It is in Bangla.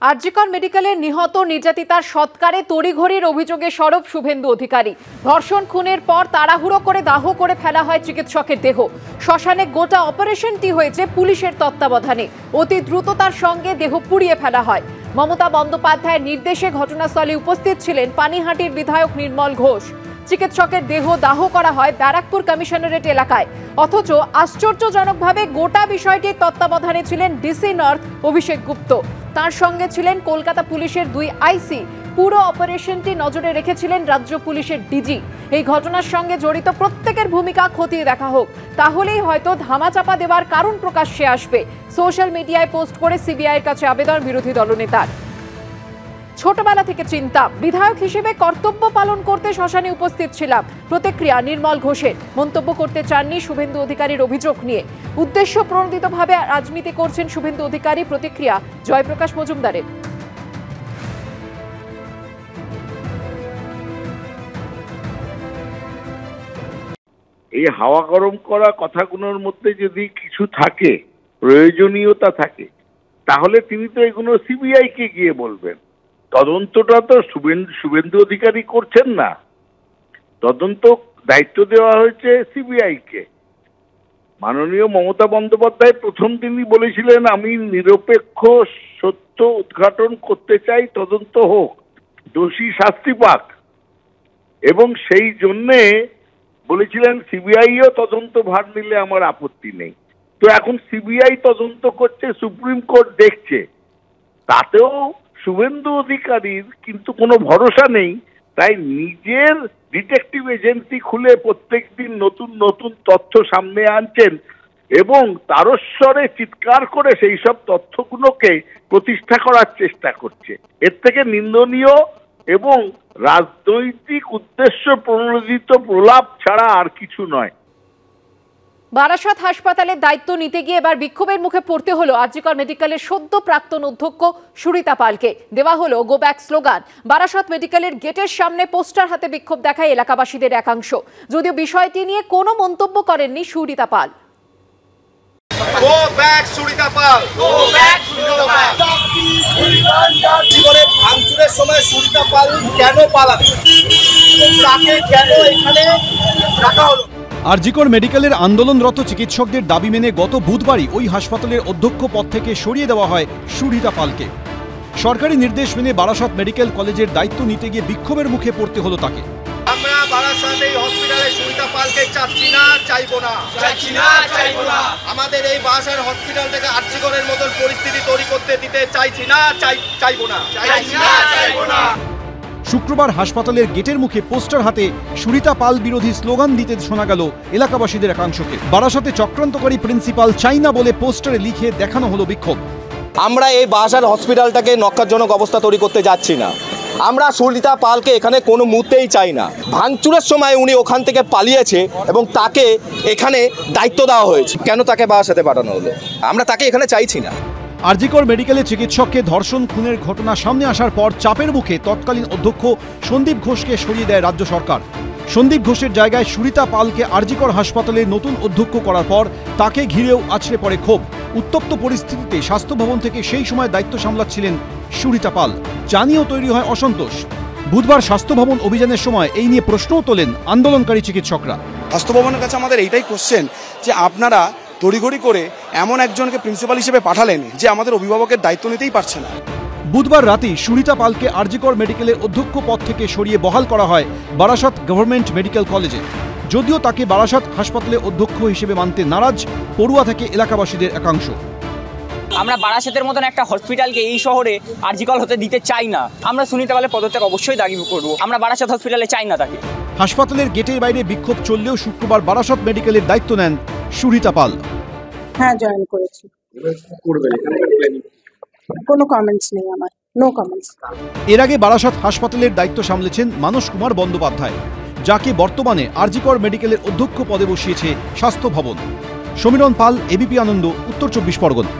আরজিকর মেডিকেলের নিহত নির্যাতিতার সৎকারে তড়িঘড়ির অভিযোগে সরব শুভেন্দু অধিকারী। ধর্ষণ খুনের পর তাড়াহুড়ো করে দাহ করে ফেলা হয় চিকিৎসকের দেহ। শ্মশানে গোটা অপারেশনটি হয়েছে পুলিশের তত্ত্বাবধানে। অতি দ্রুততার সঙ্গে দেহ পুড়িয়ে ফেলা হয়। মমতা বন্দ্যোপাধ্যায়ের নির্দেশে ঘটনাস্থলে উপস্থিত ছিলেন পানিহাটির বিধায়ক নির্মল ঘোষ। চিকিৎসকের দেহ দাহ করা হয় ব্যারাকপুর কমিশনারেট এলাকায়। অথচ আশ্চর্যজনকভাবে গোটা বিষয়টির তত্ত্বাবধানে ছিলেন ডিসি নর্থ অভিষেক গুপ্ত। তার সঙ্গে ছিলেন কলকাতা পুলিশের 2 আইসি। পুরো অপারেশনটি নজরে রেখেছিলেন রাজ্য পুলিশের ডিজি। এই ঘটনার সঙ্গে জড়িত প্রত্যেকের ভূমিকা খতিয়ে দেখা হোক, তাহলেই হয়তো ধামাচাপা দেওয়ার কারণ প্রকাশ্যে আসবে। সোশ্যাল মিডিয়ায় পোস্ট করে সিবিআইয়ের কাছে আবেদন বিরোধী দলনেতার। ছোটবেলা থেকে চিন্তা, বিধায়ক হিসেবে কর্তব্য পালন করতে শ্মশানে উপস্থিত ছিলাম। প্রতিক্রিয়া নির্মল ঘোষের। মন্তব্য করতে চাননি শুভেন্দু অধিকারীর অভিযোগ নিয়ে। উদ্দেশ্য প্রণোদিতভাবে রাজনীতি করছেন শুভেন্দু অধিকারী। প্রতিক্রিয়া জয়প্রকাশ মজুমদারের। এই হাওয়া গরম করা কথাগুলোর মধ্যে যদি কিছু থাকে, প্রয়োজনীয়তা থাকে, তাহলে তিনি তো এগুলো সিবিআই কে গিয়ে বলবেন। তদন্তটা তো শুভেন্দু অধিকারী করছেন না। তদন্ত দায়িত্ব দেওয়া হয়েছে সিবিআই কে। মাননীয় মমতা বন্দ্যোপাধ্যায় প্রথম দিনই বলেছিলেন, আমি নিরপেক্ষ সত্য উদ্ঘাটন করতে চাই, তদন্ত হোক, দোষী শাস্তি পাক। এবং সেই জন্যে বলেছিলেন সিবিআইও তদন্ত ভার নিলে আমার আপত্তি নেই। তো এখন সিবিআই তদন্ত করছে, সুপ্রিম কোর্ট দেখছে, তাতেও শুভেন্দু অধিকারীর কিন্তু কোনো ভরসা নেই। তাই নিজের ডিটেকটিভ এজেন্সি খুলে প্রত্যেকদিন নতুন নতুন তথ্য সামনে আনছেন এবং তারস্বরে চিৎকার করে সেই সব তথ্যগুলোকে প্রতিষ্ঠা করার চেষ্টা করছে। এর থেকে নিন্দনীয় এবং রাজনৈতিক উদ্দেশ্য প্রণোদিত প্রলাপ ছাড়া আর কিছু নয়। বারাসত হাসপাতালের দায়িত্ব নিতে গিয়ে এবার বিক্ষোভের মুখে পড়তে হলো আরজিকর মেডিকেলের সদ্য প্রাক্তন অধ্যক্ষ সুরিতা পালকে। দেওয়া হলো গো ব্যাক স্লোগান। বারাসত মেডিকেলের গেটের সামনে পোস্টার হাতে বিক্ষোভ দেখায় এলাকাবাসীদের একাংশ। যদিও বিষয়টি নিয়ে কোনো মন্তব্য করেননি সুরিতা পাল। গো ব্যাক সুরিতা পাল, গো ব্যাক সুরিতা পাল। জীবনে ভাঙচুরের সময় সুরিতা পাল কেন পালাবে এবং তাকে কেন এখানে রাখা হলো? আরজিকর মেডিকেলের আন্দোলনরত চিকিৎসকদের দাবি মেনে গত বুধবারই ওই হাসপাতালের অধ্যক্ষ পদ থেকে সরিয়ে দেওয়া হয় সুরিতা পালকে। সরকারি নির্দেশ মেনে বারাসত মেডিকেল কলেজের দায়িত্ব নিতে গিয়ে বিক্ষোভের মুখে পড়তে হলো তাকে। আমরা বারাসত এই হসপিটালে সুরিতা পালকে চাচ্ছি না, চাইবো না, চাইছি না, চাইবো না। আমাদের এই বারাসত হসপিটাল থেকে আরজিকরের মতন পরিস্থিতি তৈরি করতে দিতে চাইছি না, চাইবো না, চাইছি না, চাইবো না। শুক্রবার হাসপাতালের গেটের মুখে পোস্টার হাতে সুরিতা পাল বিরোধী স্লোগান দিতে শোনা গেল এলাকাবাসীদের একাংশকে। বারাসতে চক্রান্তকারী প্রিন্সিপাল চাই না বলে পোস্টারে লিখে দেখানো হলো বিক্ষোভ। আমরা এই বারাসত হসপিটালটাকে নক্কারজনক অবস্থা তৈরি করতে যাচ্ছি না। আমরা সুরিতা পালকে এখানে কোনো মুহূর্তেই চাই না। ভাঙচুরের সময় উনি ওখান থেকে পালিয়েছে এবং তাকে এখানে দায়িত্ব দেওয়া হয়েছে। কেন তাকে বারাসতে পাঠানো হলো? আমরা তাকে এখানে চাইছি না। আরজিকর মেডিকেলে চিকিৎসককে ধর্ষণ খুনের ঘটনা সামনে আসার পর চাপের মুখে তৎকালীন অধ্যক্ষ সন্দীপ ঘোষকে সরিয়ে দেয় রাজ্য সরকার। সন্দীপ ঘোষের জায়গায় সুরিতা পালকে আরজিকর হাসপাতালে নতুন অধ্যক্ষ করার পর তাকে ঘিরেও আছড়ে পড়ে ক্ষোভ। উত্তপ্ত পরিস্থিতিতে স্বাস্থ্য ভবন থেকে সেই সময় দায়িত্ব সামলাচ্ছিলেন সুরিতা পাল। জানিয়েও তৈরি হয় অসন্তোষ। বুধবার স্বাস্থ্য ভবন অভিযানের সময় এই নিয়ে প্রশ্নও তোলেন আন্দোলনকারী চিকিৎসকরা। স্বাস্থ্য ভবনের কাছে আমাদের এইটাই কোশ্চেন যে আপনারা তড়িঘড়ি করে এমন একজনকে প্রিন্সিপাল হিসেবে পাঠালেন যে আমাদের অভিভাবকের দায়িত্ব নিতেই পারছে না। বুধবার রাতেই সুরিতা পালকে আরজিকর মেডিকেলের অধ্যক্ষ পদ থেকে সরিয়ে বহাল করা হয় বারাসত গভর্নমেন্ট মেডিকেল কলেজে। যদিও তাকে বারাসত হাসপাতালে অধ্যক্ষ হিসেবে মানতে নারাজ পড়ুয়া থেকে এলাকাবাসীদের একাংশ। আমরা বারাসতের মতন একটা হসপিটালকে এই শহরে আরজিকর হতে দিতে চাই না। আমরা সুনিতা পালের পদত্যাগ অবশ্যই দাবি করব। আমরা বারাসত হসপিটালে চাই না তাকে। হাসপাতালের গেটের বাইরে বিক্ষোভ চললেও শুক্রবার বারাসত মেডিকেলের দায়িত্ব নেন সুরিতা পাল। হ্যাঁ, জয়েন করেছি। কোনো কমেন্টস নেই আমার, নো কমেন্টস। এর আগে বারাসত হাসপাতালের দায়িত্ব সামলেছেন মানস কুমার বন্দ্যোপাধ্যায়, যাকে বর্তমানে আরজিকর মেডিকেলের অধ্যক্ষ পদে বসিয়েছে স্বাস্থ্য ভবন। সমীরণ পাল, এবিপি আনন্দ, উত্তর 24 পরগনা।